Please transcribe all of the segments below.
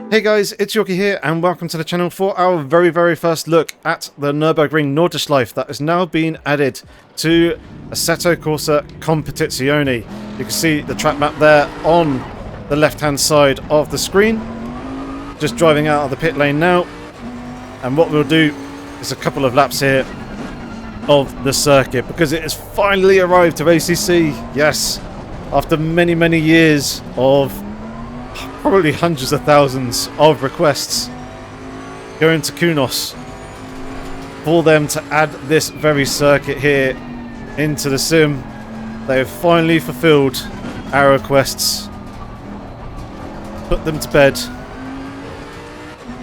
Hey guys, it's Yorkie here and welcome to the channel for our very first look at the Nürburgring Nordschleife that has now been added to Assetto Corsa Competizione. You can see the track map there on the left hand side of the screen. Just driving out of the pit lane now, and what we'll do is a couple of laps here of the circuit because it has finally arrived to ACC. Yes, after many years of probably hundreds of thousands of requests going to Kunos for them to add this very circuit here into the sim. They have finally fulfilled our requests, put them to bed,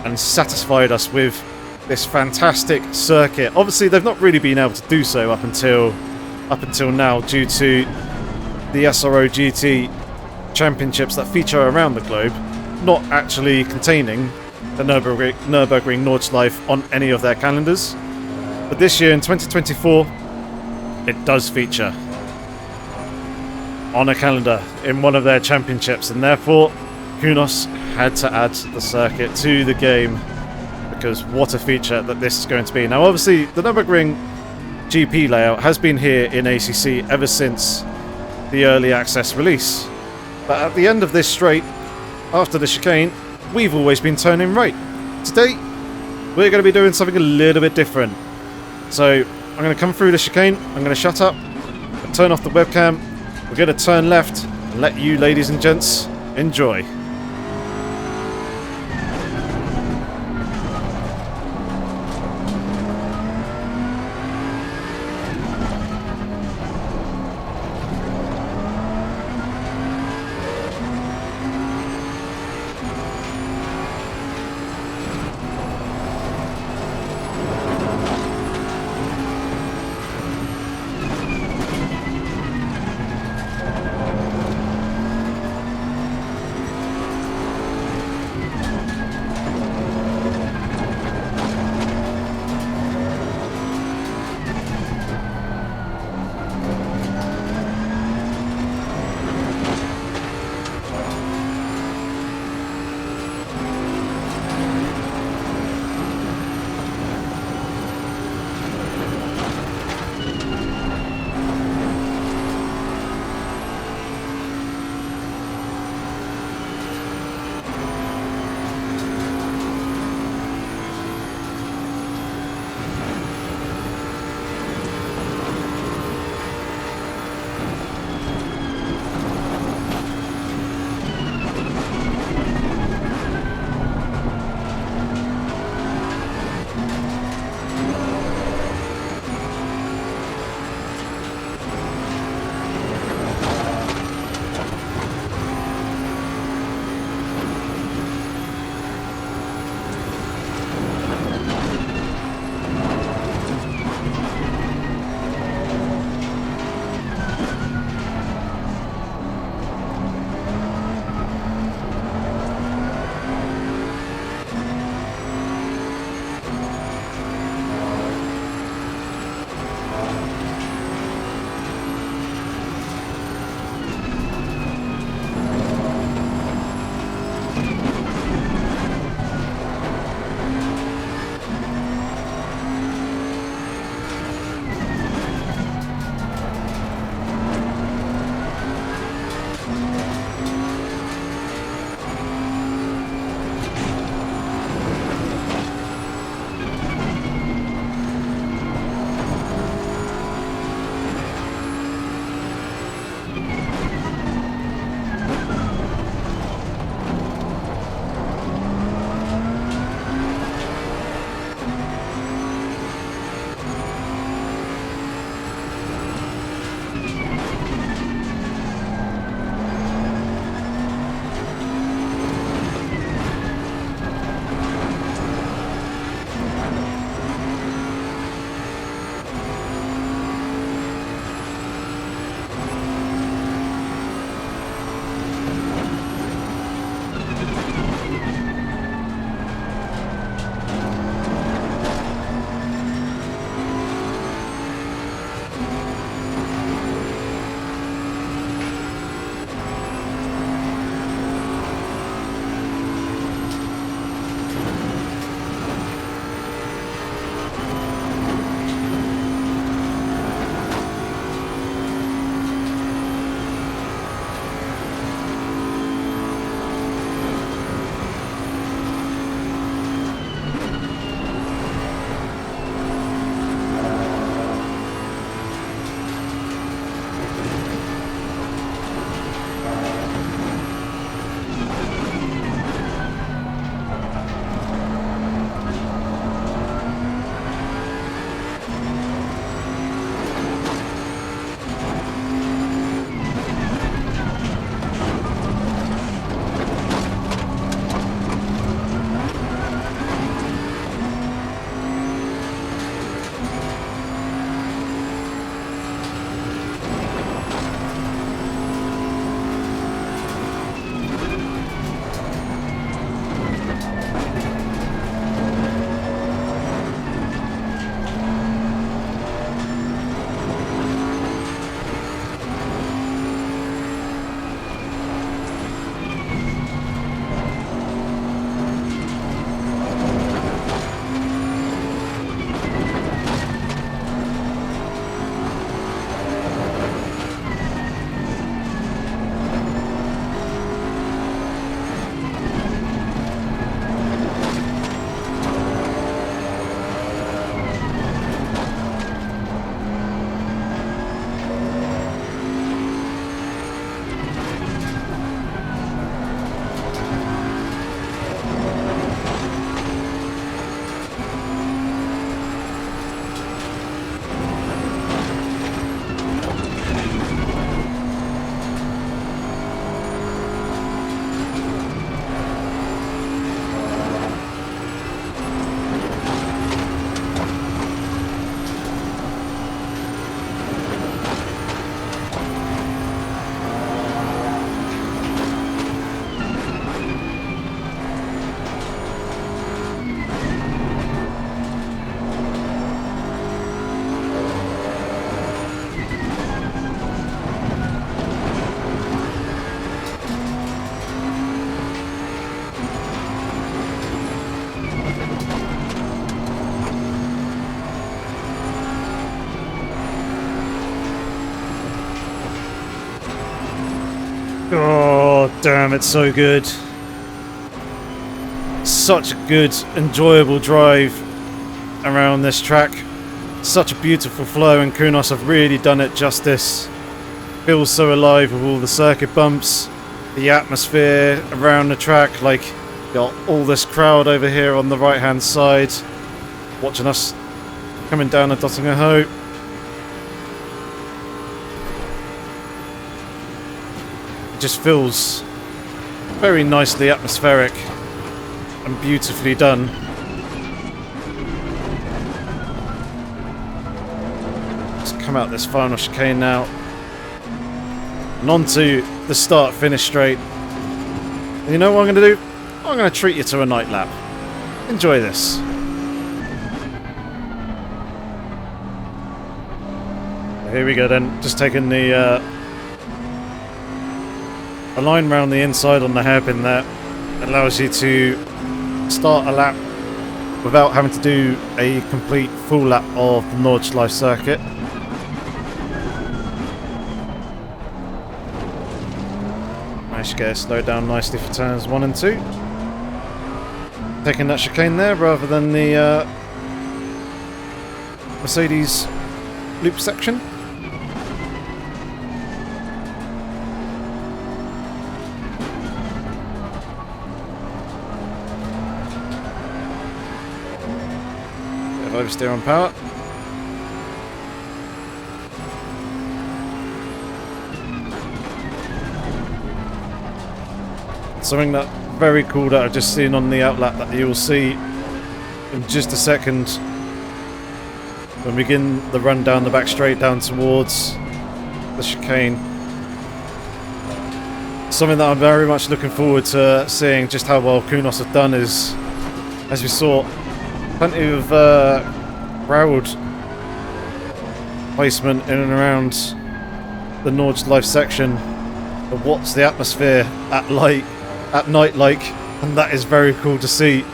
and satisfied us with this fantastic circuit. Obviously they've not really been able to do so up until now due to the SRO GT championships that feature around the globe not actually containing the Nürburgring Nordschleife on any of their calendars. But this year in 2024 it does feature on a calendar in one of their championships, and therefore Kunos had to add the circuit to the game because what a feature that this is going to be. Now obviously the Nürburgring GP layout has been here in ACC ever since the early access release. But at the end of this straight, after the chicane, we've always been turning right. Today, we're going to be doing something a little bit different. So, I'm going to come through the chicane, I'm going to shut up, turn off the webcam, we're going to turn left, and let you ladies and gents enjoy. Oh, damn, it's so good. Such a good, enjoyable drive around this track. Such a beautiful flow, and Kunos have really done it justice. Feels so alive with all the circuit bumps, the atmosphere around the track. Like, got all this crowd over here on the right hand side watching us coming down the Dottinger Hope. It just feels very nicely atmospheric and beautifully done. Let's come out this final chicane now. And on to the start-finish straight. And you know what I'm going to do? I'm going to treat you to a night lap. Enjoy this. Here we go then. Just taking the a line round the inside on the hairpin there. Allows you to start a lap without having to do a complete full lap of the Nordschleife circuit. Managed to get it slowed down nicely for turns 1 and 2. Taking that chicane there rather than the Mercedes loop section. Oversteer on power. Something that very cool that I've just seen on the outlap that you'll see in just a second when we begin the run down the back straight down towards the chicane. Something that I'm very much looking forward to seeing just how well Kunos have done is, as we saw, plenty of crowd placement in and around the Nordschleife section. But what's the atmosphere at night like? And that is very cool to see.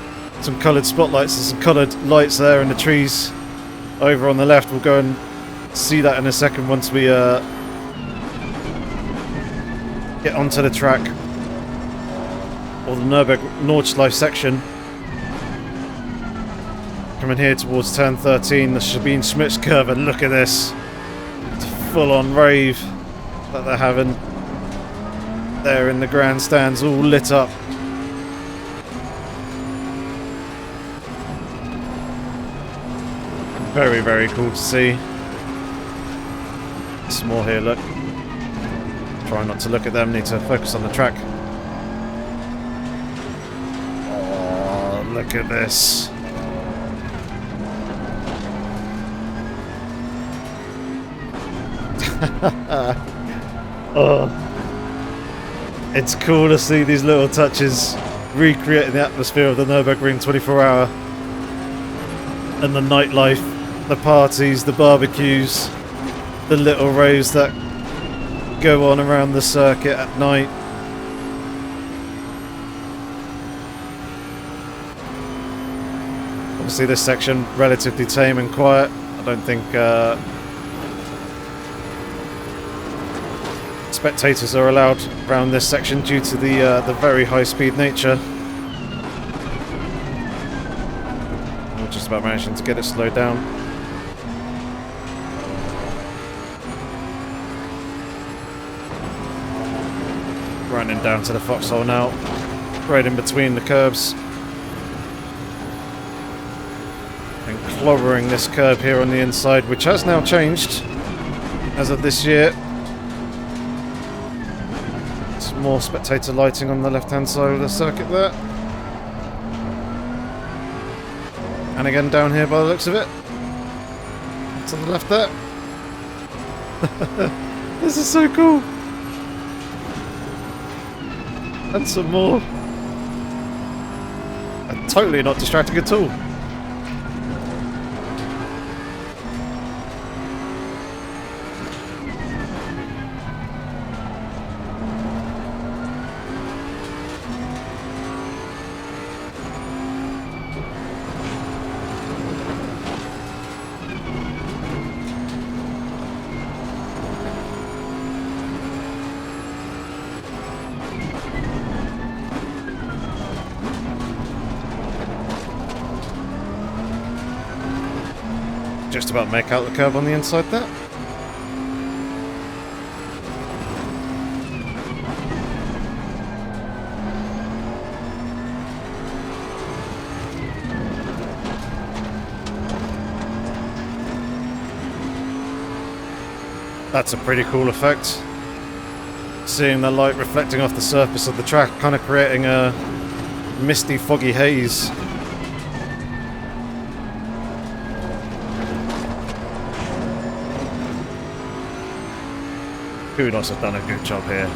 Some coloured spotlights and some coloured lights there in the trees over on the left. We'll go and see that in a second once we get onto the track or the Nordschleife section. Coming here towards turn 13, the Sabine Schmitz curve, and look at this. It's a full-on rave that they're having there in the grandstands, all lit up. Very, very cool to see. Some more here, look. Try not to look at them, need to focus on the track. Oh, look at this. Oh, it's cool to see these little touches recreating the atmosphere of the Nürburgring 24-hour and the nightlife, the parties, the barbecues, the little raves that go on around the circuit at night. Obviously this section relatively tame and quiet. I don't think spectators are allowed around this section due to the very high speed nature. We're just about managing to get it slowed down. Running down to the foxhole now, right in between the curbs. And clobbering this curb here on the inside, which has now changed as of this year. More spectator lighting on the left hand side of the circuit there. And again down here by the looks of it. To the left there. This is so cool. And some more. And totally not distracting at all. Just about make out the curve on the inside there. That's a pretty cool effect. Seeing the light reflecting off the surface of the track, kind of creating a misty, foggy haze. Kudos have done a good job here.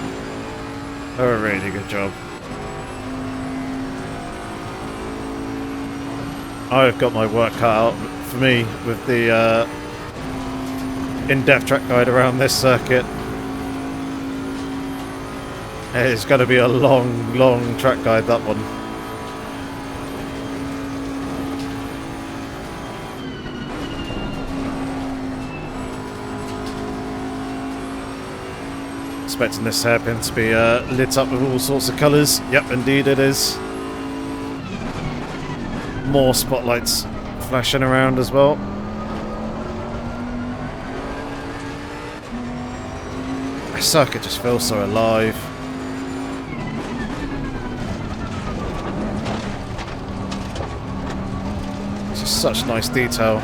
A really good job. I've got my work cut out for me with the in-depth track guide around this circuit. It's going to be a long, long track guide, that one. Expecting this hairpin to be lit up with all sorts of colours. Yep, indeed it is. More spotlights flashing around as well. The circuit just feels so alive. It's just such nice detail.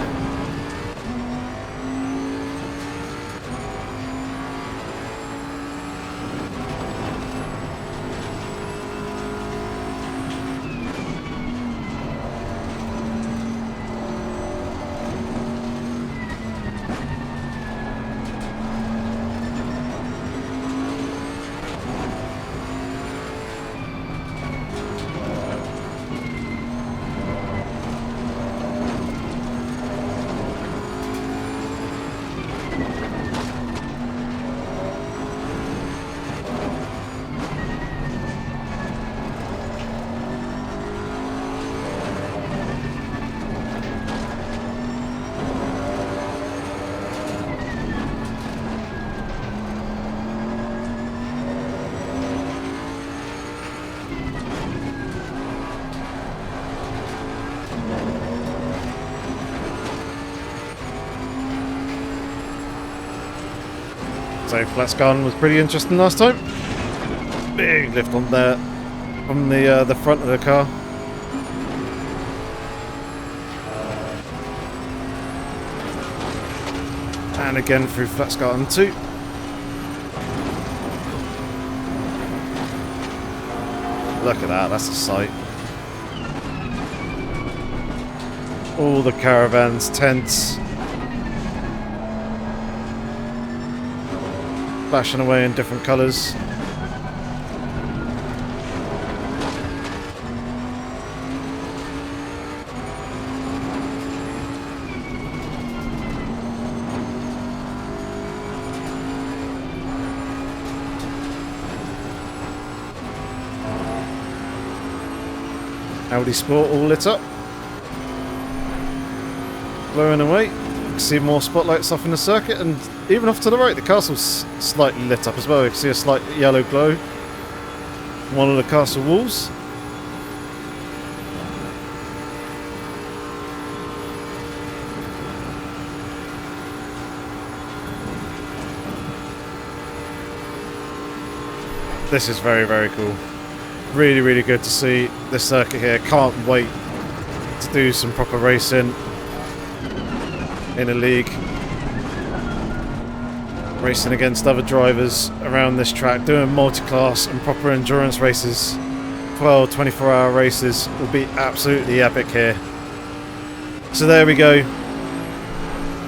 So flat gun was pretty interesting last time. Big lift on there from the front of the car. And again through flat garden 2. Look at that, that's a sight. All the caravans, tents, flashing away in different colours. Audi Sport all lit up. Blowing away. You can see more spotlights off in the circuit, and even off to the right the castle's slightly lit up as well. You can see a slight yellow glow on one of the castle walls. This is very, very cool. Really, really good to see this circuit here. Can't wait to do some proper racing in a league. Racing against other drivers around this track, doing multi-class and proper endurance races. 12, 24-hour races will be absolutely epic here. So there we go.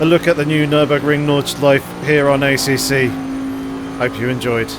A look at the new Nürburgring Nordschleife here on ACC. Hope you enjoyed.